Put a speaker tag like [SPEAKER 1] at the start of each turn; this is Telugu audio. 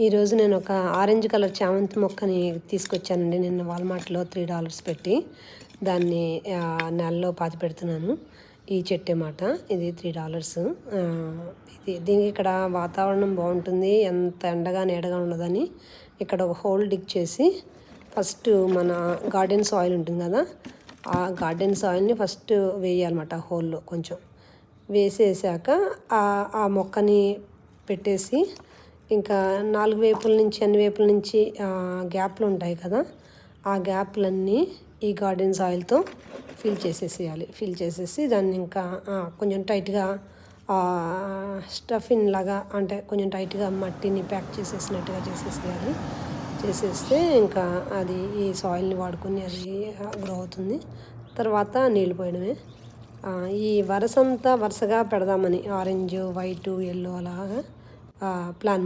[SPEAKER 1] ఈరోజు నేను ఒక ఆరెంజ్ కలర్ చామంతి మొక్కని తీసుకొచ్చానండి. నిన్న వాల్మార్ట్లో $3 పెట్టి దాన్ని నెలలో పాతి పెడుతున్నాను. ఈ చెట్టే మాట ఇది $3. దీనికి ఇక్కడ వాతావరణం బాగుంటుంది, ఎంత ఎండగా నీడగా ఉండదని ఇక్కడ ఒక హోల్ డిగ్ చేసి ఫస్ట్ మన గార్డెన్ సాయిల్ ఉంటుంది కదా, ఆ గార్డెన్ సాయిల్ని ఫస్ట్ వేయాలన్నమాట. హోల్లో కొంచెం వేసేసాక ఆ మొక్కని పెట్టేసి ఇంకా 4 వైపుల నుంచి అన్ని వైపుల నుంచి గ్యాప్లు ఉంటాయి కదా, ఆ గ్యాప్లన్నీ ఈ గార్డెన్ సాయిల్తో ఫిల్ చేసేసి దాన్ని ఇంకా కొంచెం టైట్గా స్టఫిన్ లాగా, అంటే కొంచెం టైట్గా మట్టిని ప్యాక్ చేసేసినట్టుగా చేసేస్తే ఇంకా అది ఈ సాయిల్ని వాడుకొని అది గ్రో అవుతుంది. తర్వాత నీళ్ళు పోయడమే. ఈ వరుసగా పెడదామని ఆరెంజ్, వైట్, ఎల్లో అలాగా ప్లాన్.